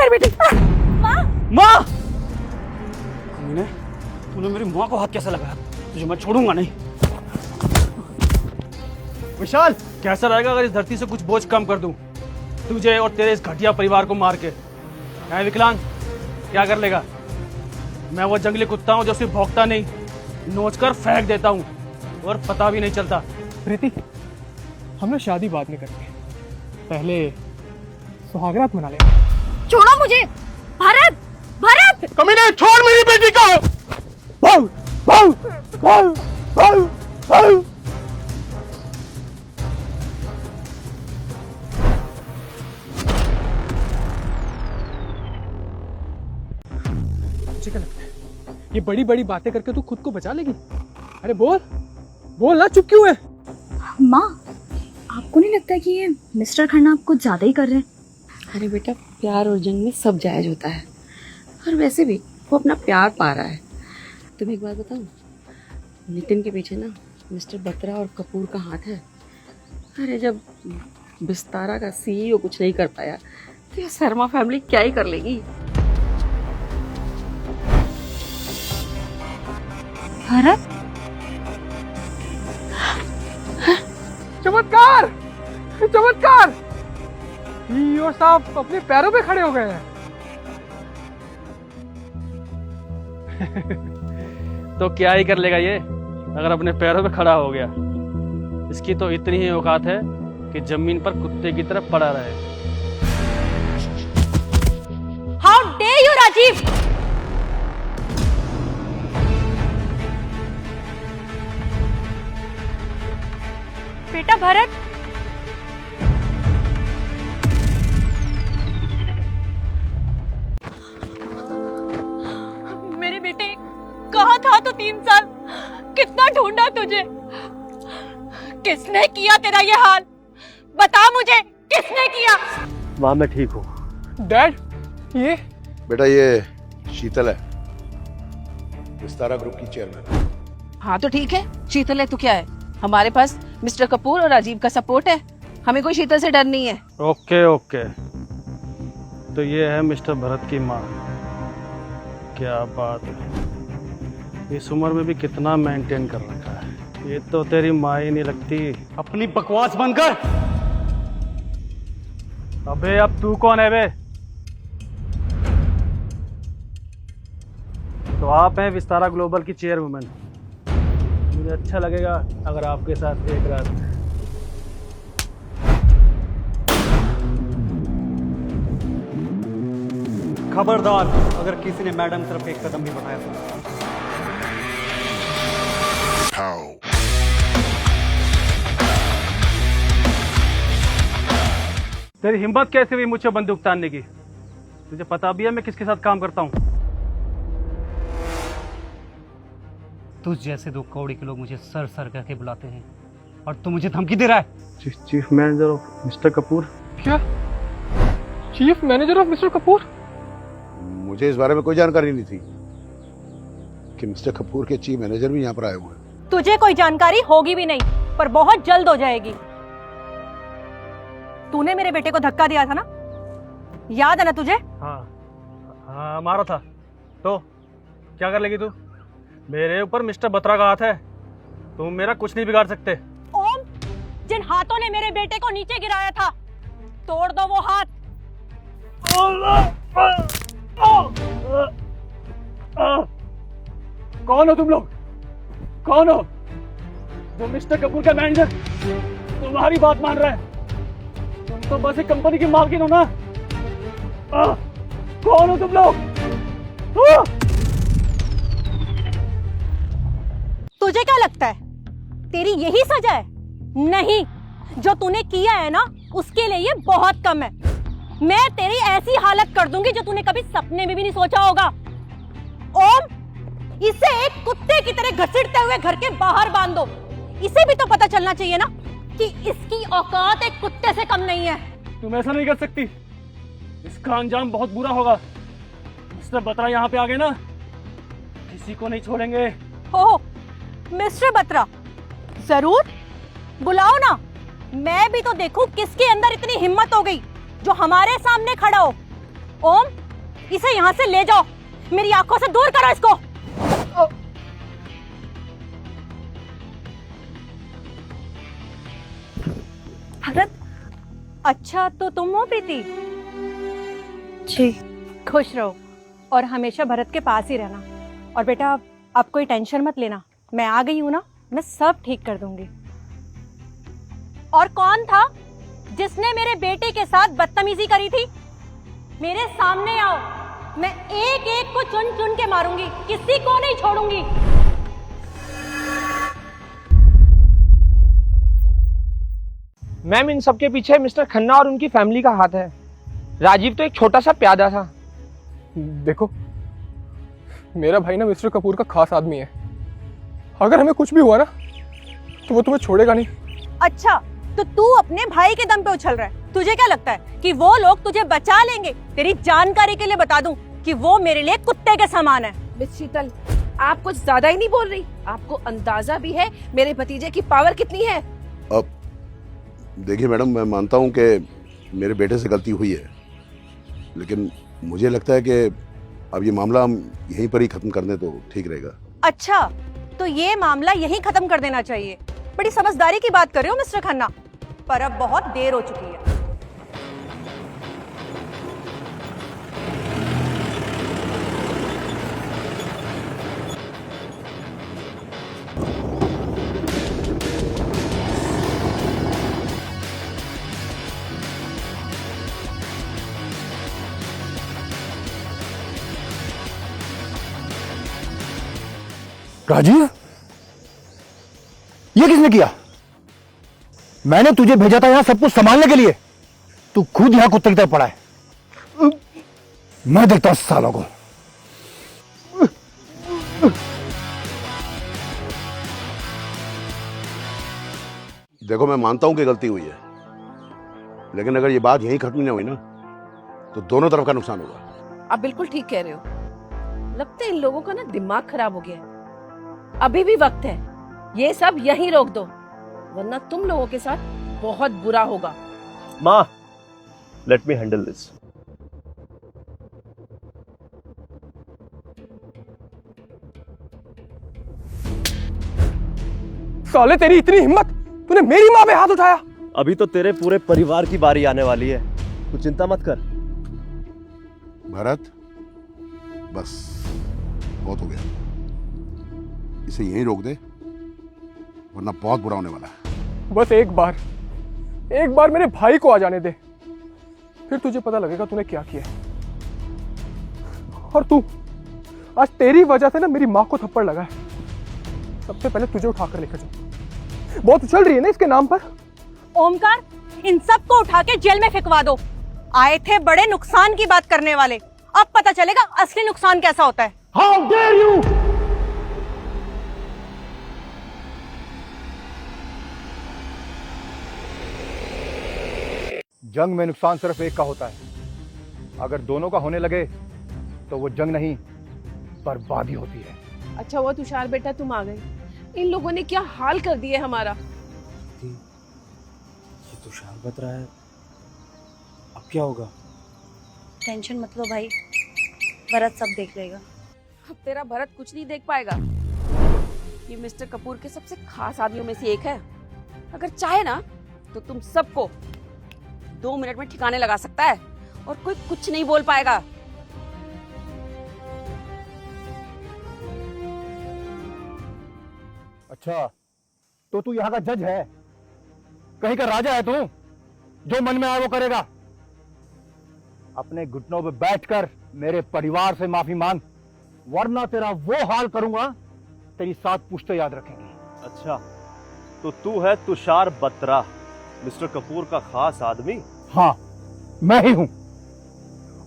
मेरी बेटी। माँ माँ, तूने मेरी माँ को हाथ कैसे लगाया? तुझे मैं छोड़ूंगा नहीं। विशाल, कैसा रहेगा अगर इस धरती से कुछ बोझ कम कर दूं, तुझे और तेरे इस घटिया परिवार को मार के? है विकलांग, क्या कर लेगा? मैं वो जंगली कुत्ता हूँ जो सिर्फ भौंकता नहीं, नोच कर फेंक देता हूँ और पता भी नहीं चलता। प्रीति, हम ना शादी बाद में करेंगे, पहले सुहागरात मना लेंगे। छोड़ो मुझे। भरत, भरत! कमीने, छोड़ मेरी बेटी को। भाऊ, भाऊ, भाऊ, भाऊ, भाऊ। मुझे क्या लगता है ये बड़ी बड़ी बातें करके तू खुद को बचा लेगी? अरे बोल बोल ना, चुप क्यों है? माँ, आपको नहीं लगता कि ये मिस्टर खन्ना आपको ज्यादा ही कर रहे हैं? अरे बेटा, प्यार और जंग में सब जायज होता है, और वैसे भी वो अपना प्यार पा रहा है। तुम्हें एक बात बताऊं, नितिन के पीछे ना मिस्टर बत्रा और कपूर का हाथ है। अरे जब विस्तारा का सीईओ कुछ नहीं कर पाया तो ये शर्मा फैमिली क्या ही कर लेगी। भरत, चमत्कार, चमत्कार! सीईओ साहब अपने पैरों पे खड़े हो गए हैं। तो क्या ही कर लेगा ये अगर अपने पैरों पे खड़ा हो गया? इसकी तो इतनी ही औकात है कि जमीन पर कुत्ते की तरह पड़ा रहे। How dare you Rajiv! बेटा भरत, मेरे बेटे, कहाँ था तू 3 साल? कितना ढूंढा तुझे। किसने किया तेरा ये हाल? बता मुझे, किसने किया? माँ, मैं ठीक हूँ। डैड, ये बेटा ये शीतल है, विस्तारा ग्रुप की चेयरमैन। हाँ तो ठीक है, शीतल है तो क्या है, हमारे पास मिस्टर कपूर और राजीव का सपोर्ट है, हमें कोई शीतल से डर नहीं है। ओके ओके, तो ये है मिस्टर भरत की माँ। क्या बात है, इस उम्र में भी कितना मेंटेन कर रखा है। ये तो तेरी माँ ही नहीं लगती। अपनी बकवास बंद कर। अबे अब तू कौन है बे? तो आप हैं विस्तारा ग्लोबल की चेयरवुमन। मुझे अच्छा लगेगा अगर आपके साथ एक रात। खबरदार अगर किसी ने मैडम तरफ एक कदम भी बढ़ाया तो। तेरी हिम्मत कैसे हुई मुझसे बंदूक तानने की? तुझे पता भी है मैं किसके साथ काम करता हूँ? तुझ जैसे 2 कौड़ी के लोग मुझे सर सर करके बुलाते हैं और तू मुझे धमकी दे रहा है। Chief manager of mister Kapoor. क्या? Chief manager of mister Kapoor? मुझे इस बारे में कोई जानकारी नहीं थी कि मिस्टर कपूर के चीफ मैनेजर भी यहाँ पर आए हुए हैं। तुझे कोई जानकारी होगी भी नहीं, पर बहुत जल्द हो जाएगी। तूने मेरे बेटे को धक्का दिया था ना, याद है ना तुझे? हाँ मारा था। तो क्या कर लेगी तू? मेरे ऊपर मिस्टर बत्रा का हाथ है, तुम मेरा कुछ नहीं बिगाड़ सकते। ओम, जिन हाथों ने मेरे बेटे को नीचे गिराया था, तोड़ दो वो हाथ। कौन हो तुम लोग? कौन हो? वो मिस्टर कपूर का मैनेजर तुम्हारी बात मान रहा है? तुम तो बस एक कंपनी की मालकिन हो ना? कौन हो तुम लोग? तुझे क्या लगता है तेरी यही सजा है? नहीं, जो तूने किया है ना उसके लिए ये बहुत कम है। मैं तेरी ऐसी हालत कर दूंगी जो तूने कभी सपने में भी नहीं सोचा होगा। ओम, इसे एक कुत्ते की तरह घसीटते हुए घर के बाहर बांध दो। इसे भी तो पता चलना चाहिए ना कि इसकी औकात एक कुत्ते से कम नहीं है। तुम ऐसा नहीं कर सकती, इसका अंजाम बहुत बुरा होगा। मिस्टर बत्रा यहाँ पे आ गए ना, किसी को नहीं छोड़ेंगे। हो मिस्टर बत्रा, जरूर बुलाओ ना, मैं भी तो देखूं किसके अंदर इतनी हिम्मत हो गई जो हमारे सामने खड़ा हो ओम, इसे यहाँ से ले जाओ, मेरी आंखों से दूर करो इसको। भरत, अच्छा तो तुम हो प्रीति? जी। खुश रहो और हमेशा भरत के पास ही रहना। और बेटा आप कोई टेंशन मत लेना, मैं आ गई हूं ना, मैं सब ठीक कर दूंगी। और कौन था जिसने मेरे बेटे के साथ बदतमीजी करी थी? मेरे सामने आओ, मैं एक एक को चुन चुन के मारूंगी, किसी को नहीं छोड़ूंगी। मैम, इन सबके पीछे मिस्टर खन्ना और उनकी फैमिली का हाथ है। राजीव तो एक छोटा सा प्यादा था। देखो, मेरा भाई ना मिस्टर कपूर का खास आदमी है। अगर हमें कुछ भी हुआ ना तो वो तुम्हें छोड़ेगा नहीं। अच्छा, तो तू अपने भाई के दम पे उछल रहा है। तुझे क्या लगता है कि वो लोग तुझे बचा लेंगे? तेरी जानकारी के लिए बता दूं कि वो मेरे लिए कुत्ते के समान है। मिस शीतल, आप कुछ ज्यादा ही नहीं बोल रही? आपको अंदाजा भी है मेरे भतीजे की पावर कितनी है? अब देखिए मैडम, मैं मानता हूँ कि मेरे बेटे से गलती हुई है, लेकिन मुझे लगता है कि अब ये मामला हम यहीं पर ही खत्म कर दें तो ठीक रहेगा। अच्छा, तो ये मामला यहीं खत्म कर देना चाहिए। बड़ी समझदारी की बात कर रहे हो मिस्टर खन्ना, पर अब बहुत देर हो चुकी है। राजीव, ये किसने किया? मैंने तुझे भेजा था यहां सब कुछ संभालने के लिए, तू खुद यहां कुत्ते की तरह पड़ा है। मैं देखता हूं सालों को। देखो, मैं मानता हूं कि गलती हुई है, लेकिन अगर ये बात यहीं खत्म नहीं हुई ना तो दोनों तरफ का नुकसान होगा। आप बिल्कुल ठीक कह रहे हो। लगता है इन लोगों का ना दिमाग खराब हो गया है। अभी भी वक्त है, ये सब यहीं रोक दो, वरना तुम लोगों के साथ बहुत बुरा होगा। माँ, लेट मी हैंडल दिस। साले, तेरी इतनी हिम्मत, तूने मेरी माँ पे हाथ उठाया। अभी तो तेरे पूरे परिवार की बारी आने वाली है, तू चिंता मत कर। भरत, बस बहुत हो गया, इसे यहीं रोक दे, वरना बहुत बुरा होने वाला है। बस एक बार मेरे भाई को आ जाने दे, फिर तुझे पता लगेगा तूने क्या किया। और तू, आज तेरी वजह से ना मेरी माँ को थप्पड़ लगा है। सबसे पहले तुझे उठाकर लेकर जाओ। बहुत उछल रही है ना इसके नाम पर। ओमकार, इन सबको उठा के जेल में फेंकवा दो। आए थे बड़े नुकसान की बात करने वाले, अब पता चलेगा असली नुकसान कैसा होता है। How dare you! जंग में नुकसान सिर्फ एक का होता है, अगर दोनों का होने लगे तो वो जंग नहीं, बर्बादी होती है। अच्छा हुआ तुषार बेटा तुम आ गए, इन लोगों ने क्या हाल कर दिया हमारा। ये तुषार बता रहा है, अब क्या होगा? टेंशन मत लो भाई, भरत सब देख लेगा। अब तेरा भरत कुछ नहीं देख पाएगा। ये मिस्टर कपूर के सबसे खास आदमियों में से एक है। अगर चाहे ना तो तुम सबको 2 मिनट में ठिकाने लगा सकता है और कोई कुछ नहीं बोल पाएगा। अच्छा, तो तू यहाँ का जज है, कहीं का राजा है तू? जो मन में आए वो करेगा। अपने घुटनों पे बैठकर मेरे परिवार से माफी मांग, वरना तेरा वो हाल करूंगा तेरी 7 पुश्तें याद रखेंगी। अच्छा, तो तू है तुषार बत्रा, मिस्टर कपूर का खास आदमी? हाँ, मैं ही हूं।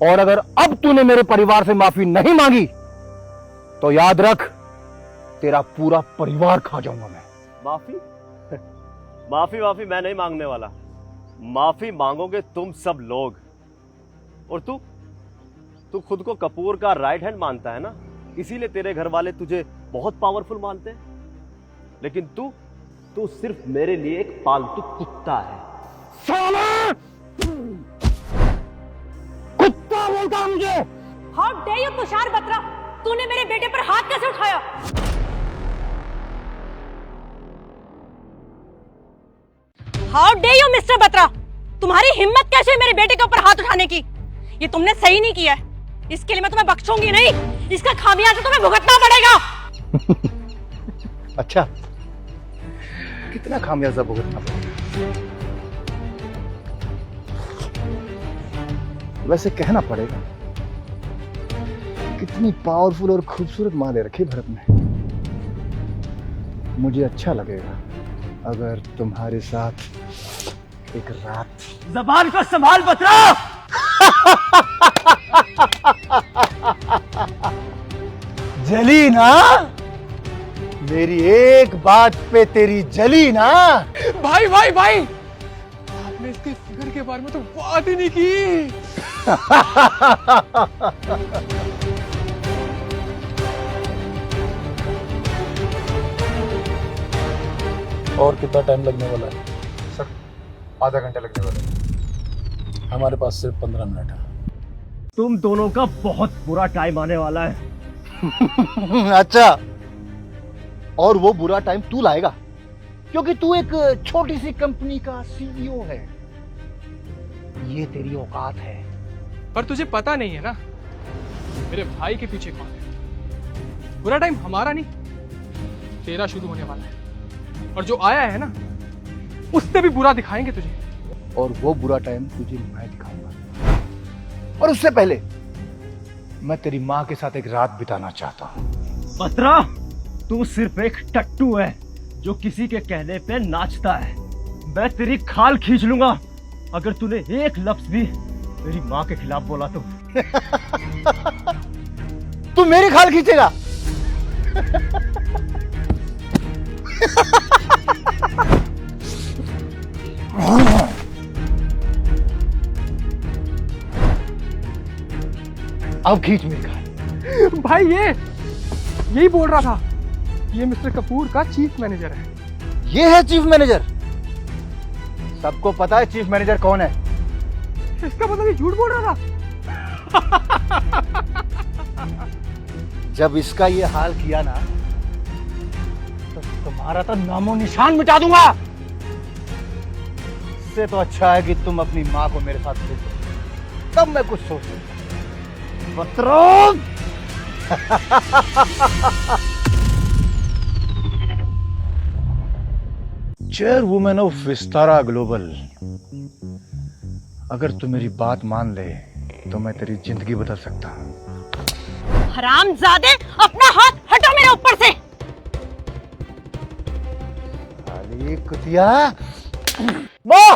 और अगर अब तूने मेरे परिवार से माफी नहीं मांगी तो याद रख, तेरा पूरा परिवार खा जाऊंगा मैं। माफी? माफी मैं नहीं मांगने वाला, माफी मांगोगे तुम सब लोग। और तू खुद को कपूर का राइट हैंड मानता है ना, इसीलिए तेरे घर वाले तुझे बहुत पावरफुल मानते हैं। लेकिन तू सिर्फ मेरे लिए एक पालतू कुत्ता है। साला! कुत्ता! क्या बोलता है मुझे? How dare you Tushar Batra, तूने मेरे बेटे पर हाथ कैसे उठाया? How dare you mister Batra, तुम्हारी हिम्मत कैसे है मेरे बेटे के ऊपर हाथ उठाने की? ये तुमने सही नहीं किया है, इसके लिए मैं तुम्हें बख्शूंगी नहीं, इसका खामियाजा तुम्हें भुगतना पड़ेगा। अच्छा, कितना खामियाजा भुगतना पड़ेगा? वैसे कहना पड़ेगा, कितनी पावरफुल और खूबसूरत माँ दे रखी भरत ने। मुझे अच्छा लगेगा अगर तुम्हारे साथ एक रात। जबान को संभाल बत्रा। जली ना, मेरी एक बात पे तेरी जली ना। भाई भाई भाई, आपने इसके फिगर के बारे में तो बात ही नहीं की। और कितना टाइम लगने वाला है? सर, आधा घंटा लगने वाला है। हमारे पास सिर्फ 15 मिनट है। तुम दोनों का बहुत बुरा टाइम आने वाला है। अच्छा, और वो बुरा टाइम तू लाएगा, क्योंकि तू एक छोटी सी कंपनी का सीईओ है। ये तेरी औकात है। पर तुझे पता नहीं है ना मेरे भाई के पीछे कौन है। बुरा टाइम हमारा नहीं, तेरा शुरू होने वाला है, और जो आया है ना उससे भी बुरा दिखाएंगे तुझे। और वो बुरा टाइम तुझे मैं दिखाऊंगा। और उससे पहले मैं तेरी माँ के साथ एक रात बिताना चाहता हूँ। बत्रा, तू सिर्फ एक टट्टू है जो किसी के कहने पे नाचता है। मैं तेरी खाल खींच लूंगा अगर तूने एक लफ्ज भी मेरी माँ के खिलाफ बोला तो। तू मेरी खाल खींचेगा? अब खींच मेरी खाल। भाई यही बोल रहा था, ये मिस्टर कपूर का चीफ मैनेजर है। ये है चीफ मैनेजर? सबको पता है चीफ मैनेजर कौन है। इसका मतलब ये झूठ बोल रहा था। जब इसका ये हाल किया ना, तो तुम्हारा तो नामो निशान मिटा दूंगा। इससे तो अच्छा है कि तुम अपनी माँ को मेरे साथ भेज दो, तब मैं कुछ सोच सकता। बत्रों! चेयरवुमैन ऑफ विस्तारा ग्लोबल, अगर तू मेरी बात मान ले तो मैं तेरी जिंदगी बदल सकता हूं। हरामजादे, अपना हाथ हटो मेरे ऊपर से। अरे कुतिया, माँ!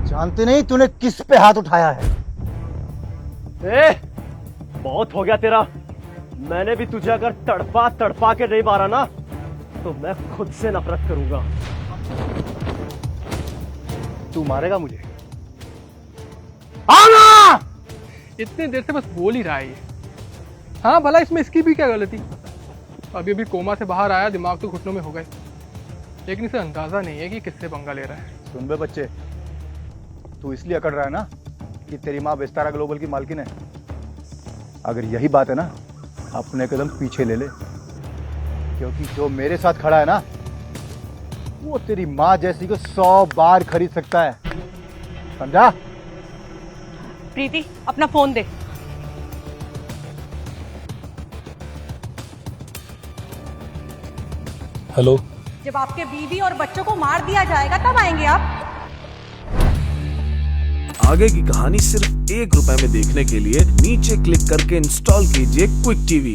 जानती नहीं तूने किस पे हाथ उठाया है? बहुत हो गया तेरा। मैंने भी तुझे अगर तड़पा तड़पा के नहीं मारा ना, तो मैं खुद से नफरत करूंगा। तू मारेगा मुझे? आना! इतने देर से बस बोल ही रहा है ये। हाँ भला इसमें इसकी भी क्या गलती। अभी अभी कोमा से बाहर आया, दिमाग तो घुटनों में हो गए, लेकिन इसे अंदाजा नहीं है कि किससे पंगा ले रहा है। सुन बे बच्चे, तू इसलिए अकड़ रहा है ना कि तेरी माँ विस्तारा ग्लोबल की मालकिन है। अगर यही बात है ना, अपने कदम पीछे ले ले, क्योंकि जो मेरे साथ खड़ा है ना, वो तेरी माँ जैसी को 100 बार खरीद सकता है। समझा? प्रीति, अपना फोन दे। हेलो। जब आपके बीवी और बच्चों को मार दिया जाएगा तब आएंगे आप। आगे की कहानी सिर्फ ₹1 में देखने के लिए नीचे क्लिक करके इंस्टॉल कीजिए क्विक टीवी।